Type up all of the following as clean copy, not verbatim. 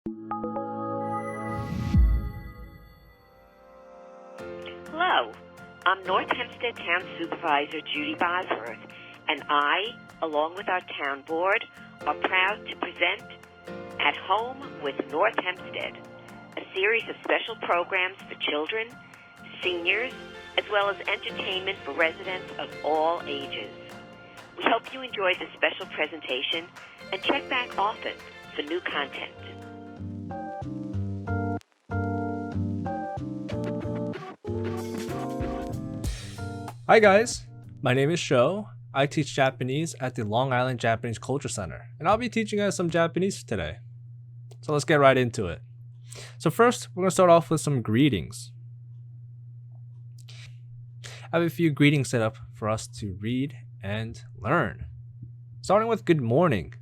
Hello, I'm North Hempstead Town Supervisor Judy Bosworth, and I, along with our town board, are proud to present At Home with North Hempstead, a series of special programs for children, seniors, as well as entertainment for residents of all ages. We hope you enjoy this special presentation and check back often for new content. Hi guys, my name is Sho. I teach Japanese at the Long Island Japanese Culture Center, and I'll be teaching us some Japanese today. So let's get right into it. So first, we're going to start off with some greetings. I have a few greetings set up for us to read and learn. Starting with good morning.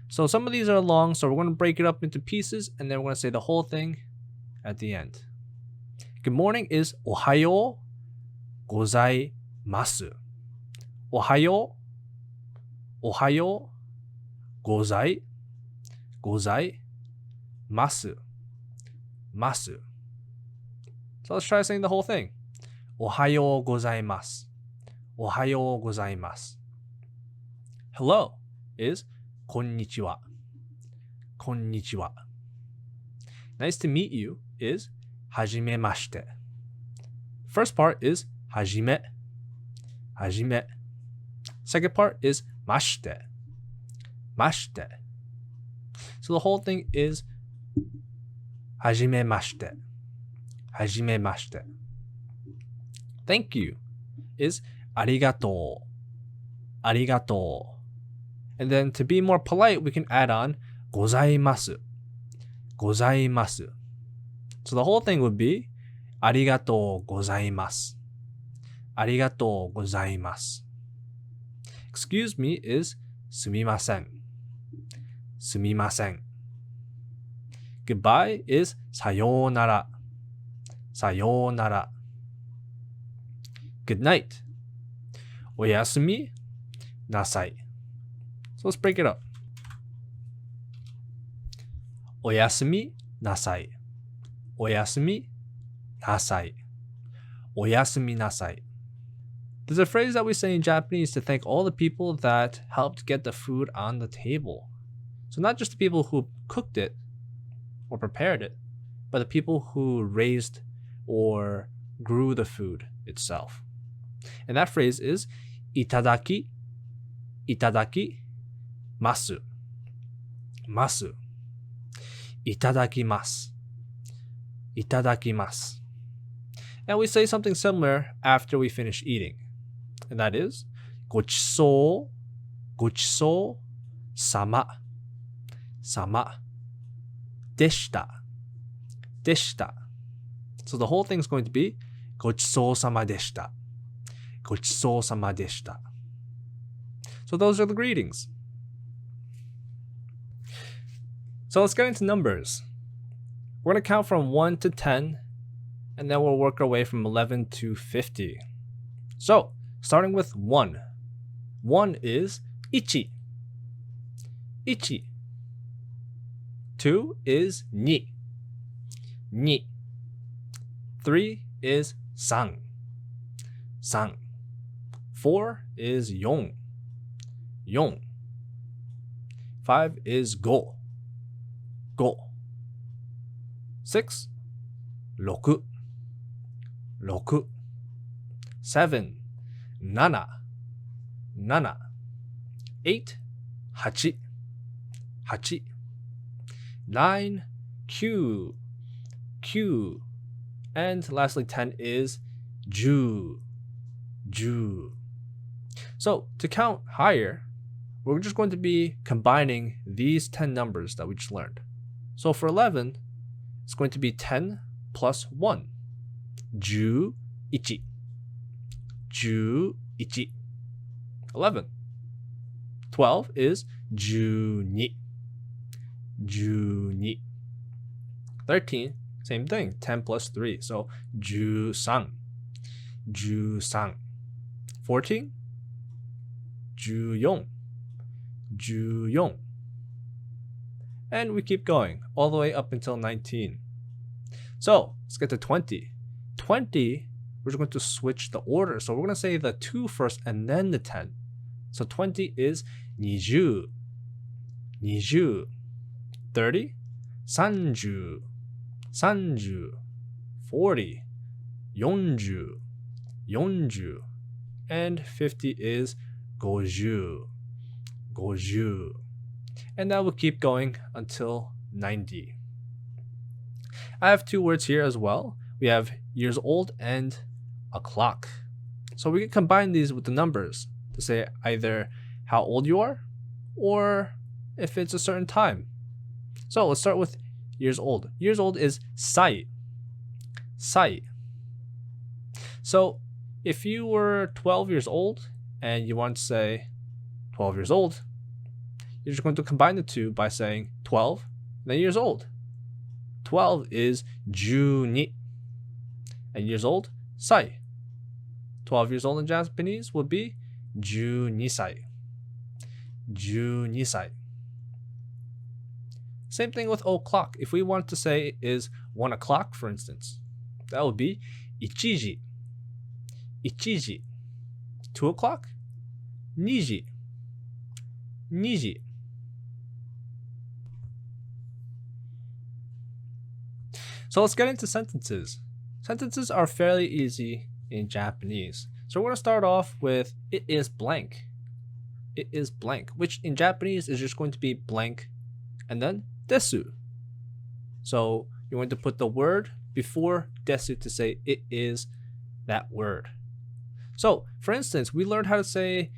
So some of these are long, so we're going to break it up into pieces, and then we're going to say the whole thing at the end. Good morning is Ohayo gozaimasu. Ohayo gozaimasu. So let's try saying the whole thing. Ohayo gozaimasu. Ohayo gozaimasu. Hello is konnichiwa. Konnichiwa. Nice to meet you is hajimemashite. First part is hajime. Hajime. Second part is mashite. Mashite. So the whole thing is hajimemashite. Hajimemashite. Thank you is arigatou. Arigatou. And then to be more polite, we can add on gozaimasu. Gozaimasu. So the whole thing would be arigatou gozaimasu. Arigatou gozaimasu. Excuse me is sumimasen. Sumimasen. Goodbye is sayonara. Sayonara. Good night. Oyasumi nasai. So let's break it up. Oyasumi nasai. Oyasumi nasai. Oyasumi nasai. There's a phrase that we say in Japanese to thank all the people that helped get the food on the table. So not just the people who cooked it or prepared it, but the people who raised or grew the food itself. And that phrase is itadaki masu. Masu. Itadakimasu. Itadakimasu. And we say something similar after we finish eating. And that is gochusou sama. Sama. Deshita. Deshita. So the whole thing is going to be gochusou sama deshita. Gochusou sama deshita. So those are the greetings. So let's get into numbers. We're going to count from 1 to 10, and then we'll work our way from 11 to 50. So, starting with 1. 1 is ichi. Ichi. 2 is ni. Ni. 3 is san. San. 4 is yon. Yon. 5 is go. Go. 6, 6. 6. 7, 7. 7. 8, 8. 8. 9, 9. 9. And lastly, 10 is 10. 10. So to count higher, we're just going to be combining these 10 numbers that we just learned. So for 11, it's going to be 10 plus 1. 11. 11. 11. 12 is 12. 12. 13, same thing, 10 plus 3. So 13. 13. 14, 14. 14. And we keep going all the way up until 19. So let's get to 20. 20, we're just going to switch the order. So we're going to say the 2 first and then the 10. So 20 is 20. 20. 30, 30. 30. 40, 40. 40. And 50 is 50. 50. And that will keep going until 90. I have 2 words here as well. We have years old and a clock. So we can combine these with the numbers to say either how old you are or if it's a certain time. So let's start with years old. Years old is sai. Sai. So if you were 12 years old and you want to say 12 years old, you're just going to combine the 2 by saying 12 and then years old. 12 is 12. And years old, sai. 12 years old in Japanese would be 12 sai. 12 sai. Same thing with o'clock. If we want to say it is 1 o'clock, for instance, that would be 1時. 1時. 2 o'clock, 2時. 2時. So let's get into sentences. Sentences are fairly easy in Japanese. So we're going to start off with it is blank. It is blank, which in Japanese is just going to be blank and then desu. So you're going to put the word before desu to say it is that word. So for instance, we learned how to say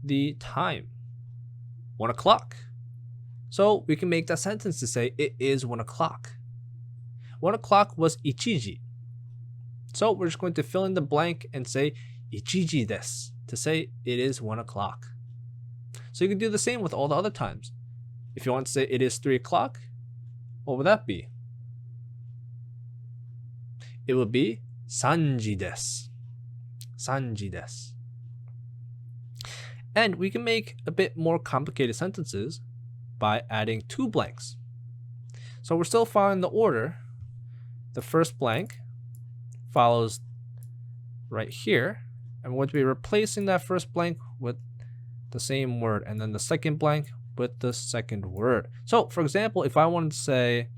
the time, 1 o'clock. So we can make that sentence to say it is 1 o'clock. 1 o'clock was 1時. So we're just going to fill in the blank and say 1時です to say it is 1 o'clock. So you can do the same with all the other times. If you want to say it is 3 o'clock, what would that be? It would be 3時です. 3時です. And we can make a bit more complicated sentences by adding 2 blanks. So we're still following the order. The first blank follows right here, and we're going to be replacing that first blank with the same word, and then the second blank with the second word. So for example, if I wanted to say,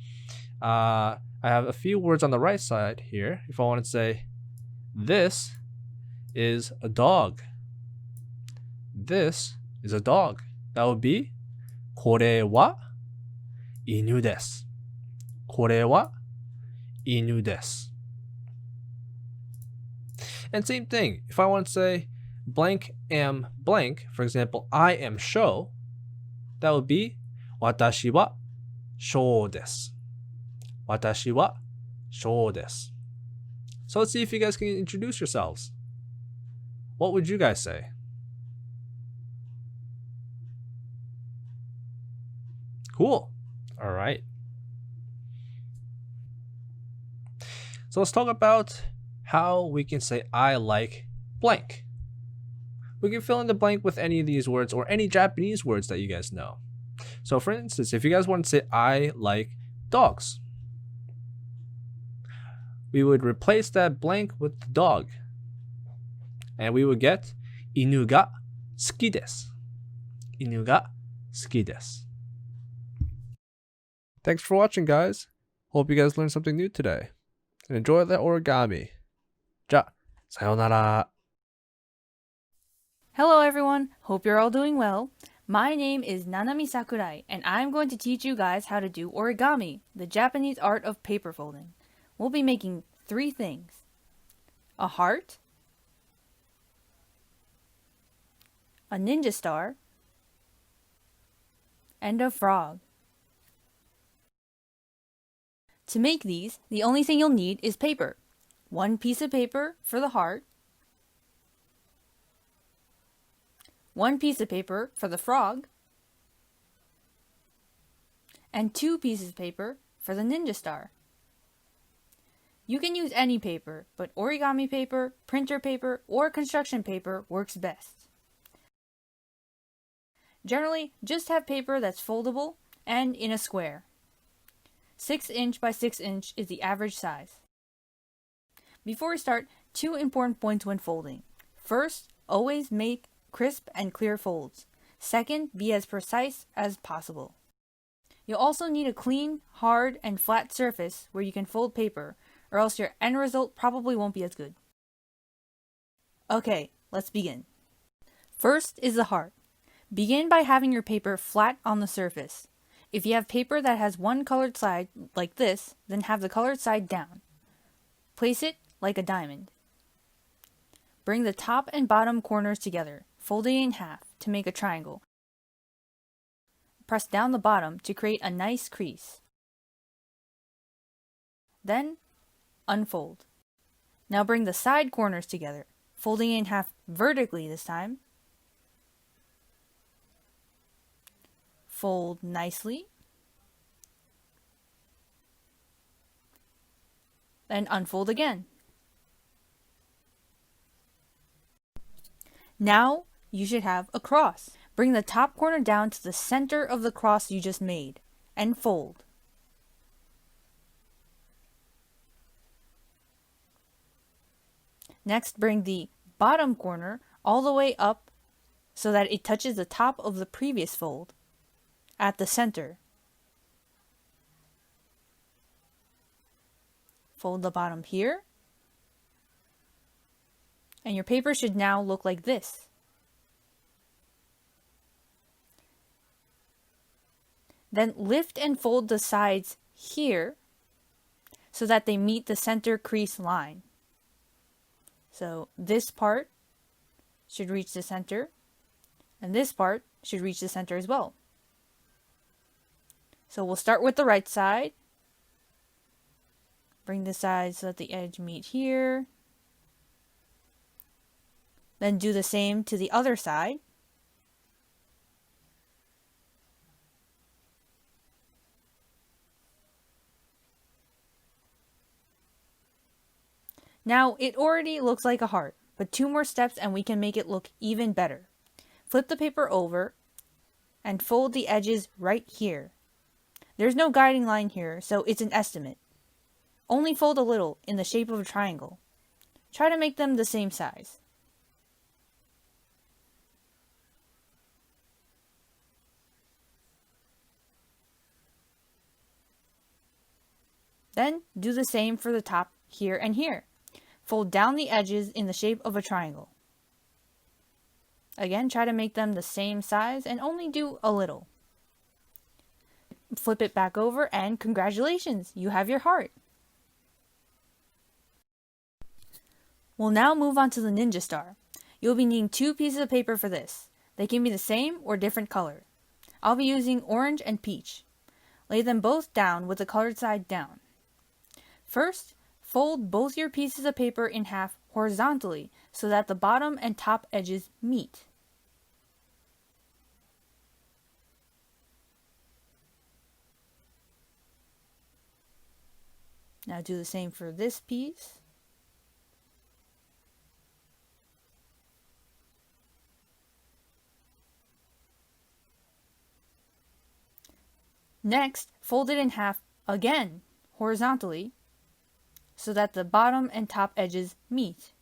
I have a few words on the right side here. If I wanted to say, this is a dog. This is a dog. That would be, これは犬です. これは犬です. And same thing, if I want to say blank am blank, for example, I am Sho, that would be 私はShoです. 私はShoです. So let's see if you guys can introduce yourselves. What would you guys say? Cool. All right. So let's talk about how we can say I like blank. We can fill in the blank with any of these words or any Japanese words that you guys know. So for instance, if you guys want to say I like dogs, we would replace that blank with the dog. And we would get 犬が好きです. 犬が好きです. Thanks for watching, guys. Hope you guys learned something new today. And enjoy the origami. じゃあ、さようなら. Hello everyone, hope you're all doing well. My name is Nanami Sakurai, and I'm going to teach you guys how to do origami, the Japanese art of paper folding. We'll be making 3 things. A heart, a ninja star, and a frog. To make these, the only thing you'll need is paper. 1 piece of paper for the heart, 1 piece of paper for the frog, and 2 pieces of paper for the ninja star. You can use any paper, but origami paper, printer paper, or construction paper works best. Generally, just have paper that's foldable and in a square. 6 inch by 6 inch is the average size. Before we start, 2 important points when folding. First, always make crisp and clear folds. Second, be as precise as possible. You'll also need a clean, hard, and flat surface where you can fold paper, or else your end result probably won't be as good. Okay, let's begin. First is the heart. Begin by having your paper flat on the surface. If you have paper that has one colored side, like this, then have the colored side down. Place it like a diamond. Bring the top and bottom corners together, folding it in half to make a triangle. Press down the bottom to create a nice crease. Then, unfold. Now bring the side corners together, folding it in half vertically this time. Fold nicely. Then unfold again. Now you should have a cross. Bring the top corner down to the center of the cross you just made and fold. Next, bring the bottom corner all the way up so that it touches the top of the previous fold at the center. Fold the bottom here. And your paper should now look like this. Then lift and fold the sides here so that they meet the center crease line. So this part should reach the center, and this part should reach the center as well. So we'll start with the right side. Bring the sides so that the edge meet here. Then do the same to the other side. Now it already looks like a heart, but 2 more steps and we can make it look even better. Flip the paper over and fold the edges right here. There's no guiding line here, so it's an estimate. Only fold a little in the shape of a triangle. Try to make them the same size. Then do the same for the top here and here. Fold down the edges in the shape of a triangle. Again, try to make them the same size and only do a little. Flip it back over and congratulations, you have your heart. We'll now move on to the ninja star. You'll be needing 2 pieces of paper for this. They can be the same or different color. I'll be using orange and peach. Lay them both down with the colored side down. First, fold both your pieces of paper in half horizontally so that the bottom and top edges meet. Now do the same for this piece. Next, fold it in half again horizontally so that the bottom and top edges meet.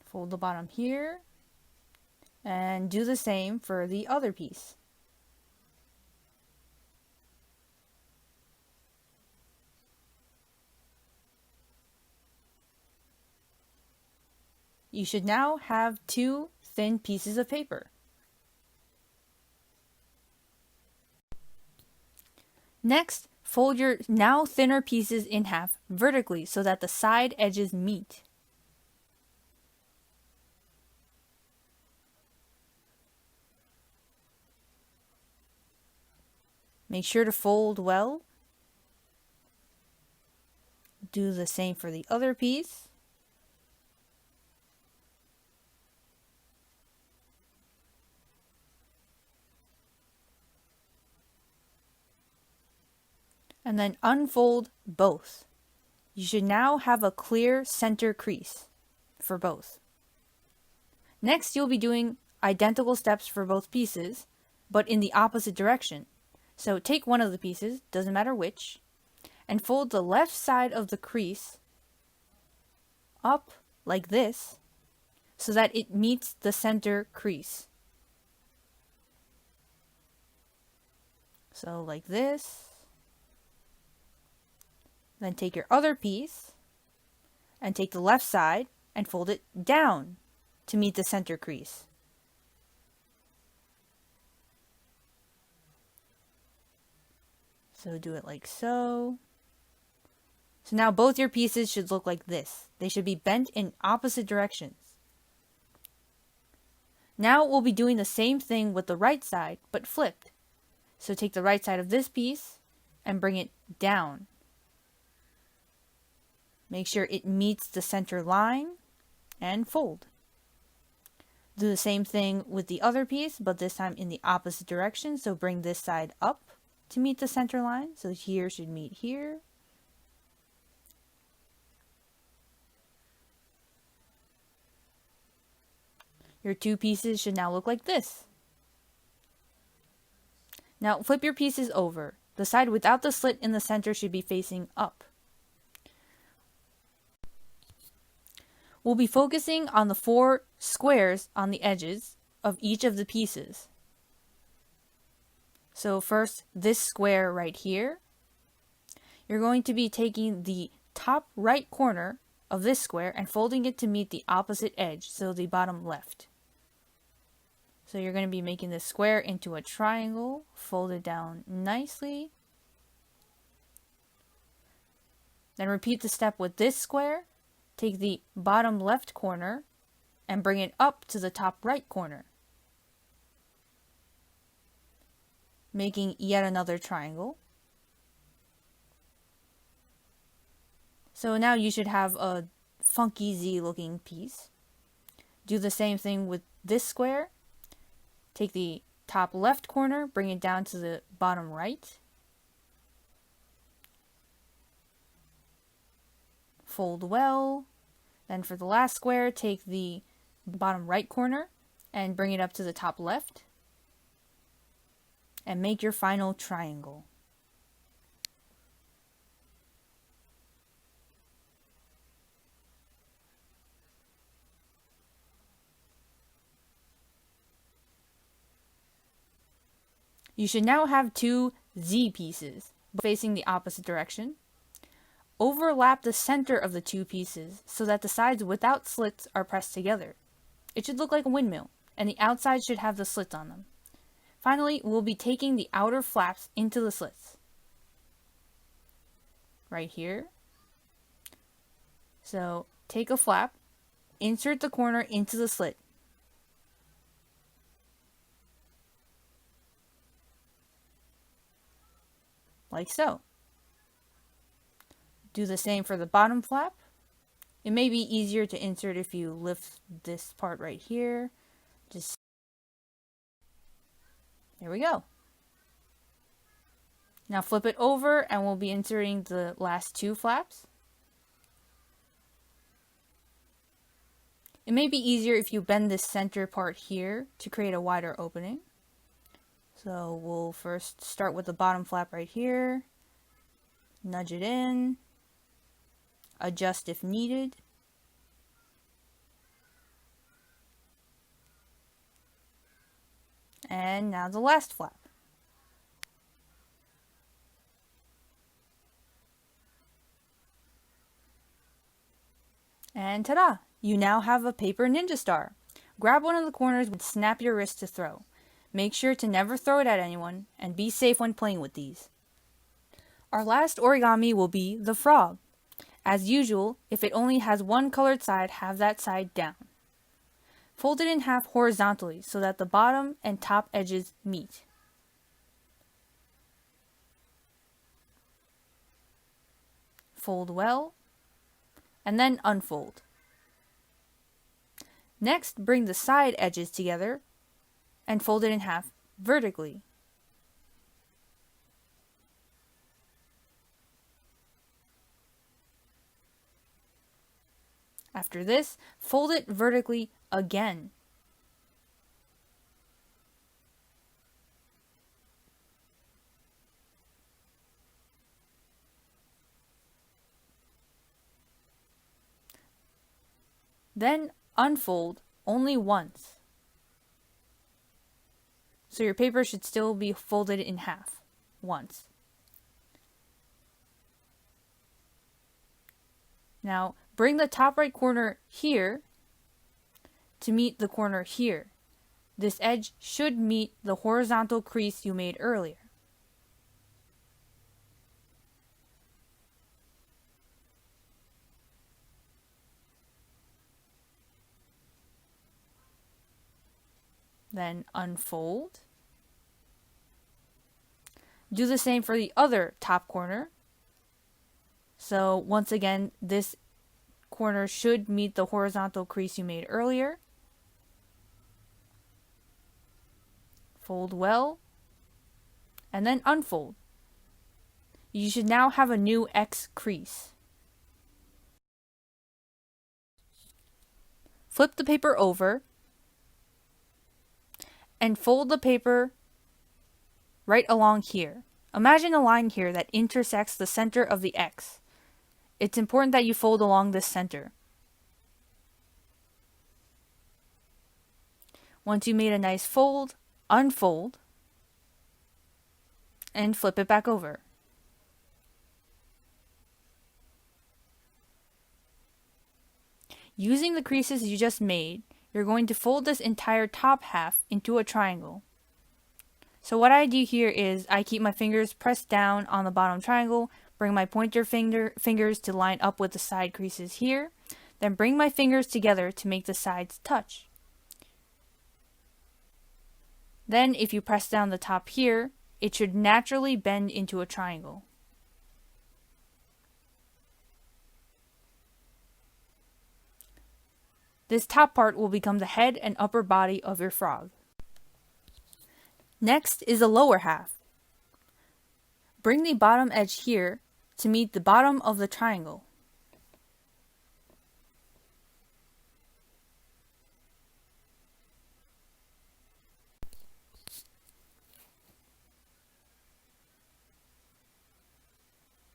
Fold the bottom here and do the same for the other piece. You should now have 2 thin pieces of paper. Next, fold your now thinner pieces in half vertically so that the side edges meet. Make sure to fold well. Do the same for the other piece. And then unfold both. You should now have a clear center crease for both. Next, you'll be doing identical steps for both pieces, but in the opposite direction. So take one of the pieces, doesn't matter which, and fold the left side of the crease up like this so that it meets the center crease. So like this. Then take your other piece and take the left side and fold it down to meet the center crease. So do it like so. So now both your pieces should look like this. They should be bent in opposite directions. Now we'll be doing the same thing with the right side, but flipped. So take the right side of this piece and bring it down. Make sure it meets the center line and fold. Do the same thing with the other piece, but this time in the opposite direction. So bring this side up to meet the center line. So here should meet here. Your two pieces should now look like this. Now flip your pieces over. The side without the slit in the center should be facing up. We'll be focusing on the 4 squares on the edges of each of the pieces. So first, this square right here. You're going to be taking the top right corner of this square and folding it to meet the opposite edge, so the bottom left. So you're going to be making this square into a triangle, fold it down nicely. Then repeat the step with this square. Take the bottom left corner and bring it up to the top right corner, making yet another triangle. So now you should have a funky Z looking piece. Do the same thing with this square. Take the top left corner, bring it down to the bottom right. Fold well. Then for the last square, take the bottom right corner and bring it up to the top left. And make your final triangle. You should now have 2 Z pieces facing the opposite direction. Overlap the center of the 2 pieces so that the sides without slits are pressed together. It should look like a windmill, and the outside should have the slits on them. Finally, we'll be taking the outer flaps into the slits. Right here. So take a flap, insert the corner into the slit. Like so. Do the same for the bottom flap. It may be easier to insert if you lift this part right here. There we go. Now flip it over and we'll be inserting the last 2 flaps. It may be easier if you bend this center part here to create a wider opening. So we'll first start with the bottom flap right here. Nudge it in. Adjust if needed. And now the last flap. And ta-da! You now have a paper ninja star. Grab one of the corners and snap your wrist to throw. Make sure to never throw it at anyone, and be safe when playing with these. Our last origami will be the frog. As usual, if it only has one colored side, have that side down. Fold it in half horizontally so that the bottom and top edges meet. Fold well, and then unfold. Next, bring the side edges together and fold it in half vertically. After this, fold it vertically again. Then unfold only once. So your paper should still be folded in half once. Now bring the top right corner here to meet the corner here. This edge should meet the horizontal crease you made earlier. Then unfold. Do the same for the other top corner. So once again, this corner should meet the horizontal crease you made earlier. Fold well, and then unfold. You should now have a new X crease. Flip the paper over and fold the paper right along here. Imagine a line here that intersects the center of the X. It's important that you fold along this center. Once you made a nice fold, unfold and flip it back over. Using the creases you just made, you're going to fold this entire top half into a triangle. So what I do here is I keep my fingers pressed down on the bottom triangle, bring my pointer fingers to line up with the side creases here, then bring my fingers together to make the sides touch. Then if you press down the top here, it should naturally bend into a triangle. This top part will become the head and upper body of your frog. Next is the lower half. Bring the bottom edge here to meet the bottom of the triangle.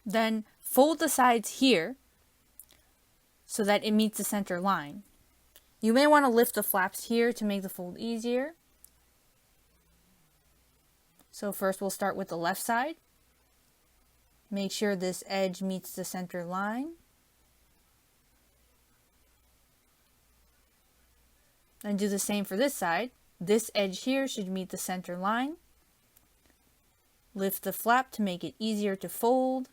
Then fold the sides here so that it meets the center line. You may want to lift the flaps here to make the fold easier. So first we'll start with the left side. Make sure this edge meets the center line. And do the same for this side. This edge here should meet the center line. Lift the flap to make it easier to fold.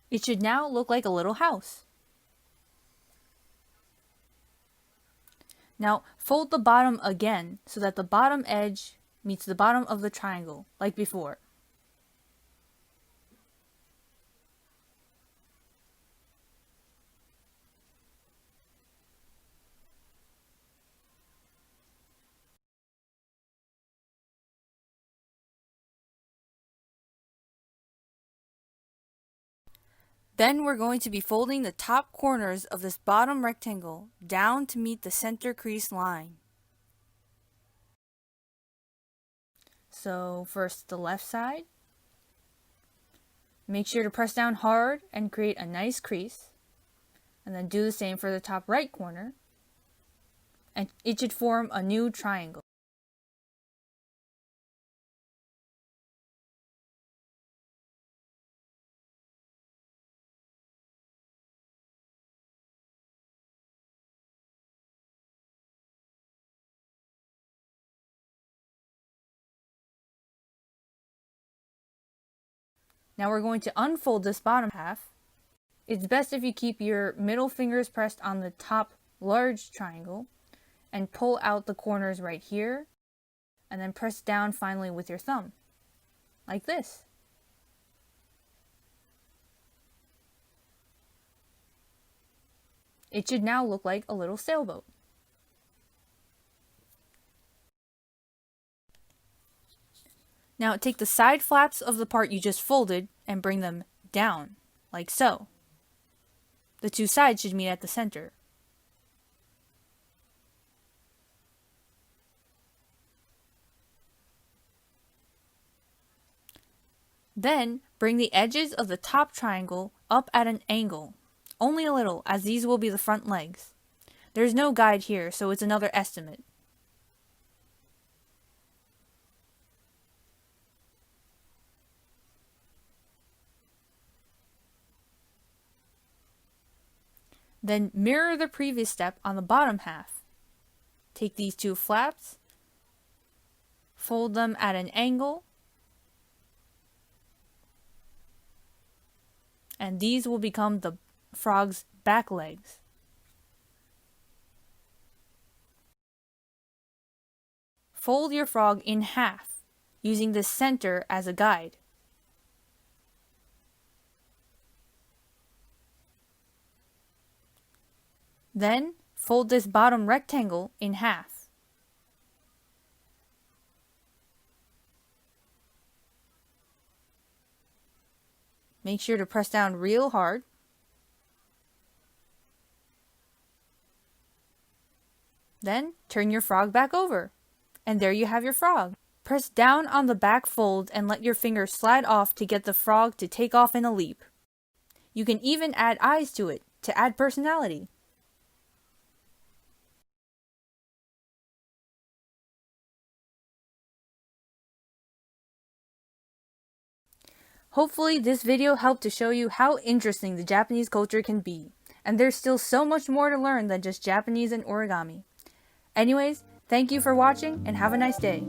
It should now look like a little house. Now fold the bottom again so that the bottom edge meets the bottom of the triangle, like before. Then we're going to be folding the top corners of this bottom rectangle down to meet the center crease line. So first the left side. Make sure to press down hard and create a nice crease. And then do the same for the top right corner. And it should form a new triangle. Now we're going to unfold this bottom half. It's best if you keep your middle fingers pressed on the top large triangle and pull out the corners right here and then press down finally with your thumb, like this. It should now look like a little sailboat. Now take the side flaps of the part you just folded and bring them down, like so. The two sides should meet at the center. Then, bring the edges of the top triangle up at an angle. Only a little, as these will be the front legs. There's no guide here, so it's another estimate. Then mirror the previous step on the bottom half. Take these two flaps, fold them at an angle, and these will become the frog's back legs. Fold your frog in half, using the center as a guide. Then, fold this bottom rectangle in half. Make sure to press down real hard. Then, turn your frog back over. And there you have your frog. Press down on the back fold and let your finger slide off to get the frog to take off in a leap. You can even add eyes to it to add personality. Hopefully this video helped to show you how interesting the Japanese culture can be, and there's still so much more to learn than just Japanese and origami. Anyways, thank you for watching and have a nice day.